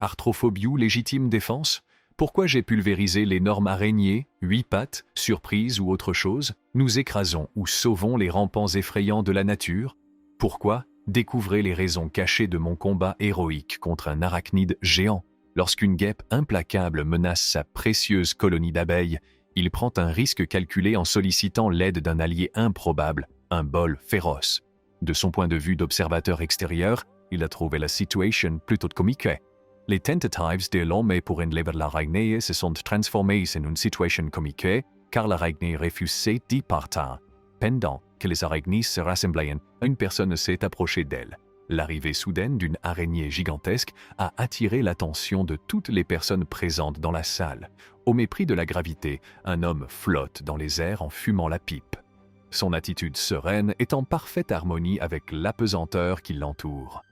Arthrophobie ou légitime défense? Pourquoi j'ai pulvérisé l'énorme araignée, 8 pattes, surprise ou autre chose? Nous écrasons ou sauvons les rampants effrayants de la nature? Pourquoi? Découvrez les raisons cachées de mon combat héroïque contre un arachnide géant. Lorsqu'une guêpe implacable menace sa précieuse colonie d'abeilles, il prend un risque calculé en sollicitant l'aide d'un allié improbable, un bol féroce. De son point de vue d'observateur extérieur, il a trouvé la situation plutôt comique. Les tentatives de l'homme pour enlever l'araignée se sont transformées en une situation comique, car l'araignée refusait d'y partir. Pendant que les araignées se rassemblaient, une personne s'est approchée d'elle. L'arrivée soudaine d'une araignée gigantesque a attiré l'attention de toutes les personnes présentes dans la salle. Au mépris de la gravité, un homme flotte dans les airs en fumant la pipe. Son attitude sereine est en parfaite harmonie avec l'apesanteur qui l'entoure.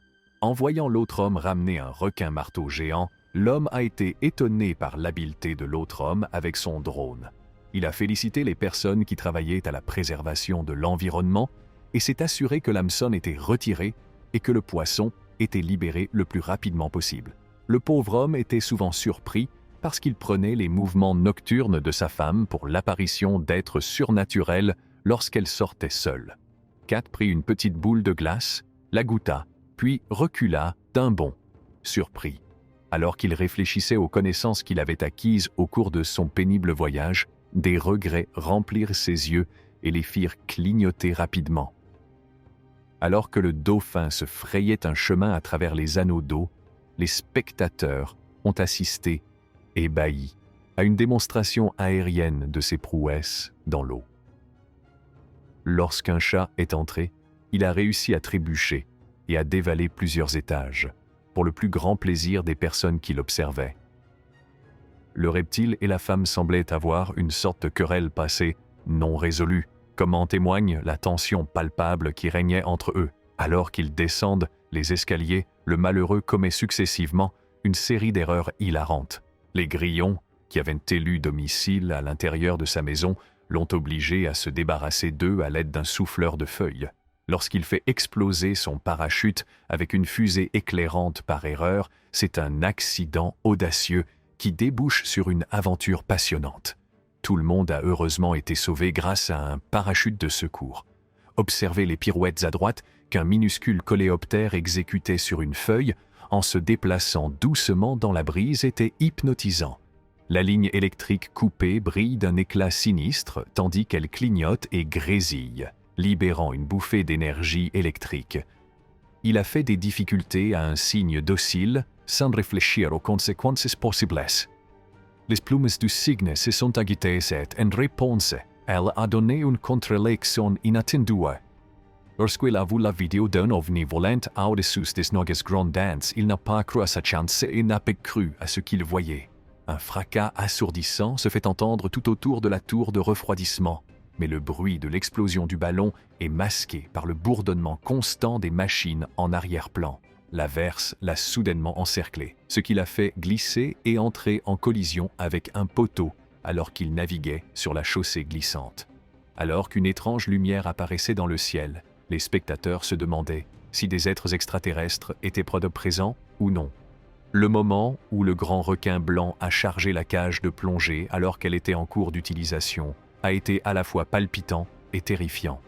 En voyant l'autre homme ramener un requin-marteau géant, l'homme a été étonné par l'habileté de l'autre homme avec son drone. Il a félicité les personnes qui travaillaient à la préservation de l'environnement et s'est assuré que l'hameçon était retiré et que le poisson était libéré le plus rapidement possible. Le pauvre homme était souvent surpris parce qu'il prenait les mouvements nocturnes de sa femme pour l'apparition d'êtres surnaturels lorsqu'elle sortait seule. Kat prit une petite boule de glace, la goûta, puis recula d'un bond, surpris. Alors qu'il réfléchissait aux connaissances qu'il avait acquises au cours de son pénible voyage, des regrets remplirent ses yeux et les firent clignoter rapidement. Alors que le dauphin se frayait un chemin à travers les anneaux d'eau, les spectateurs ont assisté, ébahis, à une démonstration aérienne de ses prouesses dans l'eau. Lorsqu'un chat est entré, il a réussi à trébucher et à dévaler plusieurs étages, pour le plus grand plaisir des personnes qui l'observaient. Le reptile et la femme semblaient avoir une sorte de querelle passée, non résolue, comme en témoigne la tension palpable qui régnait entre eux. Alors qu'ils descendent les escaliers, le malheureux commet successivement une série d'erreurs hilarantes. Les grillons, qui avaient élu domicile à l'intérieur de sa maison, l'ont obligé à se débarrasser d'eux à l'aide d'un souffleur de feuilles. Lorsqu'il fait exploser son parachute avec une fusée éclairante par erreur, c'est un accident audacieux qui débouche sur une aventure passionnante. Tout le monde a heureusement été sauvé grâce à un parachute de secours. Observez les pirouettes à droite qu'un minuscule coléoptère exécutait sur une feuille en se déplaçant doucement dans la brise était hypnotisant. La ligne électrique coupée brille d'un éclat sinistre tandis qu'elle clignote et grésille, libérant une bouffée d'énergie électrique. Il a fait des difficultés à un signe docile sans réfléchir aux conséquences possibles. Les plumes du cygne se sont agitées et en réponse, elle a donné une contre-réaction inattendue. Lorsqu'il a vu la vidéo d'un ovni volant au-dessus des Nogas Grandes, il n'a pas cru à sa chance et n'a pas cru à ce qu'il voyait. Un fracas assourdissant se fait entendre tout autour de la tour de refroidissement, mais le bruit de l'explosion du ballon est masqué par le bourdonnement constant des machines en arrière-plan. L'averse l'a soudainement encerclé, ce qui l'a fait glisser et entrer en collision avec un poteau alors qu'il naviguait sur la chaussée glissante. Alors qu'une étrange lumière apparaissait dans le ciel, les spectateurs se demandaient si des êtres extraterrestres étaient présents ou non. Le moment où le grand requin blanc a chargé la cage de plongée alors qu'elle était en cours d'utilisation a été à la fois palpitant et terrifiant.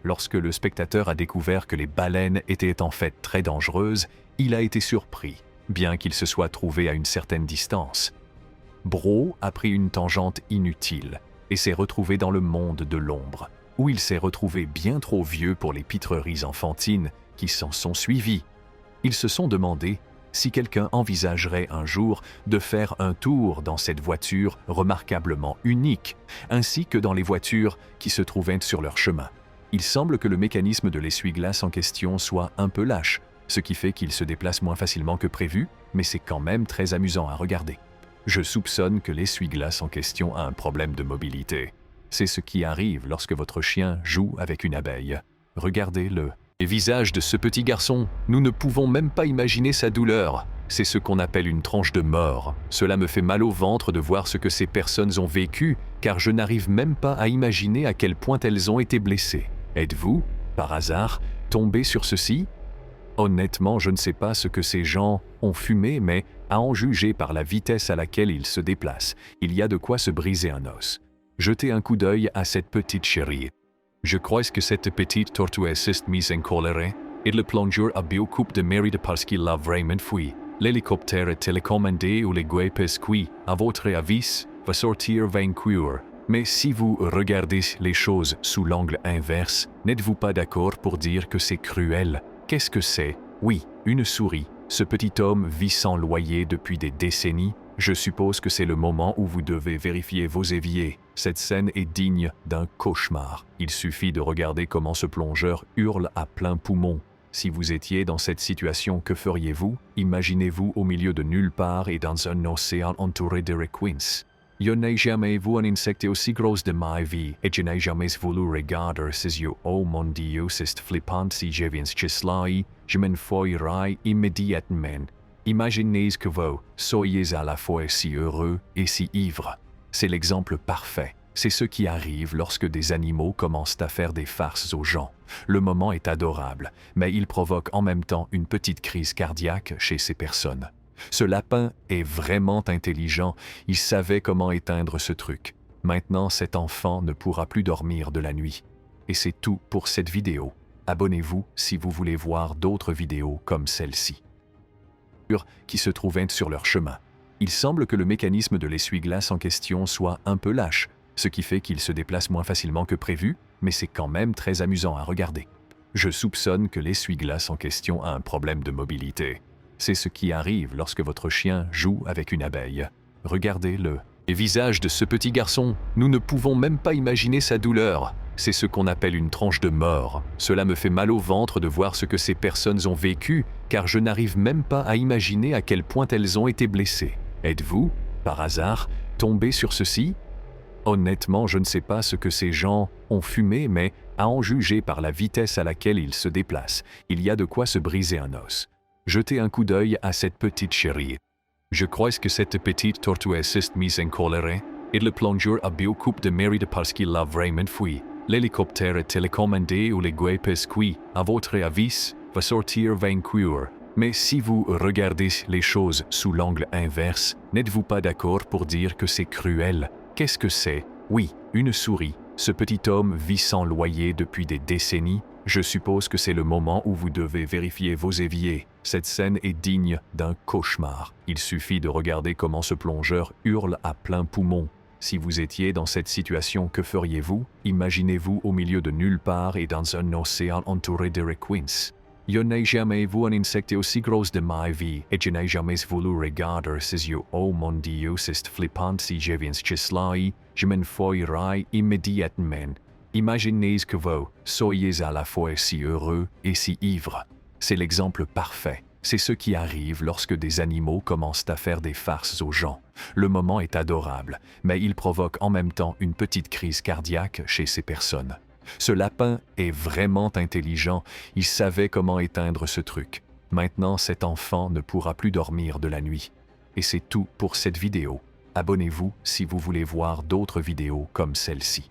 Lorsque le spectateur a découvert que les baleines étaient en fait très dangereuses, il a été surpris, bien qu'il se soit trouvé à une certaine distance. Bro a pris une tangente inutile et s'est retrouvé dans le monde de l'ombre, où il s'est retrouvé bien trop vieux pour les pitreries enfantines qui s'en sont suivies. Ils se sont demandé si quelqu'un envisagerait un jour de faire un tour dans cette voiture remarquablement unique, ainsi que dans les voitures qui se trouvaient sur leur chemin. Il semble que le mécanisme de l'essuie-glace en question soit un peu lâche, ce qui fait qu'il se déplace moins facilement que prévu, mais c'est quand même très amusant à regarder. Je soupçonne que l'essuie-glace en question a un problème de mobilité. C'est ce qui arrive lorsque votre chien joue avec une abeille. Regardez-le. Les visages de ce petit garçon, nous ne pouvons même pas imaginer sa douleur. C'est ce qu'on appelle une tranche de mort. Cela me fait mal au ventre de voir ce que ces personnes ont vécu, car je n'arrive même pas à imaginer à quel point elles ont été blessées. Êtes-vous, par hasard, tombé sur ceci? Honnêtement, je ne sais pas ce que ces gens ont fumé, mais à en juger par la vitesse à laquelle ils se déplacent, il y a de quoi se briser un os. Jetez un coup d'œil à cette petite chérie. Je crois que cette petite tortue est mise en colère, et le plongeur a beaucoup de mérite parce qu'il l'a vraiment fui. L'hélicoptère est télécommandé ou les guêpes qui, à votre avis, va sortir vainqueur. Mais si vous regardez les choses sous l'angle inverse, n'êtes-vous pas d'accord pour dire que c'est cruel? Qu'est-ce que c'est? Oui, une souris. Ce petit homme vit sans loyer depuis des décennies. Je suppose que c'est le moment où vous devez vérifier vos éviers. Cette scène est digne d'un cauchemar. Il suffit de regarder comment ce plongeur hurle à plein poumon. Si vous étiez dans cette situation, que feriez-vous? Imaginez-vous au milieu de nulle part et dans un océan entouré de requins. Je n'ai jamais vu un insecte aussi gros de ma vie, et je n'ai jamais voulu regarder ses yeux. Oh mon Dieu, c'est flippant. Si je viens cela, je m'enfuirai immédiatement. Imaginez que vous soyez à la fois si heureux et si ivre. C'est l'exemple parfait. C'est ce qui arrive lorsque des animaux commencent à faire des farces aux gens. Le moment est adorable, mais il provoque en même temps une petite crise cardiaque chez ces personnes. Ce lapin est vraiment intelligent, il savait comment éteindre ce truc. Maintenant, cet enfant ne pourra plus dormir de la nuit. Et c'est tout pour cette vidéo. Abonnez-vous si vous voulez voir d'autres vidéos comme celle-ci. Qui se trouvent sur leur chemin. Il semble que le mécanisme de l'essuie-glace en question soit un peu lâche, ce qui fait qu'il se déplace moins facilement que prévu, mais c'est quand même très amusant à regarder. Je soupçonne que l'essuie-glace en question a un problème de mobilité. C'est ce qui arrive lorsque votre chien joue avec une abeille. Regardez le visage de ce petit garçon. Nous ne pouvons même pas imaginer sa douleur. C'est ce qu'on appelle une tranche de mort. Cela me fait mal au ventre de voir ce que ces personnes ont vécu, car je n'arrive même pas à imaginer à quel point elles ont été blessées. Êtes-vous, par hasard, tombé sur ceci? Honnêtement, je ne sais pas ce que ces gens ont fumé, mais à en juger par la vitesse à laquelle ils se déplacent, il y a de quoi se briser un os. Jetez un coup d'œil à cette petite chérie. Je crois que cette petite tortue est mise en colère, et le plongeur a beaucoup de mérite parce qu'il l'a vraiment fui. L'hélicoptère est télécommandé ou les guêpes qui, à votre avis, va sortir vainqueur. Mais si vous regardez les choses sous l'angle inverse, n'êtes-vous pas d'accord pour dire que c'est cruel? Qu'est-ce que c'est? Oui, une souris. Ce petit homme vit sans loyer depuis des décennies. Je suppose que c'est le moment où vous devez vérifier vos éviers. Cette scène est digne d'un cauchemar. Il suffit de regarder comment ce plongeur hurle à plein poumon. Si vous étiez dans cette situation, que feriez-vous? Imaginez-vous au milieu de nulle part et dans un océan entouré de requins. Je n'ai jamais vu un insecte aussi gros de ma vie, et je n'ai jamais voulu regarder ses yeux. Oh mon Dieu, c'est flippant. Si je viens cela, je m'enfuirai immédiatement. Imaginez que vous soyez à la fois si heureux et si ivre. C'est l'exemple parfait. C'est ce qui arrive lorsque des animaux commencent à faire des farces aux gens. Le moment est adorable, mais il provoque en même temps une petite crise cardiaque chez ces personnes. Ce lapin est vraiment intelligent, il savait comment éteindre ce truc. Maintenant, cet enfant ne pourra plus dormir de la nuit. Et c'est tout pour cette vidéo. Abonnez-vous si vous voulez voir d'autres vidéos comme celle-ci.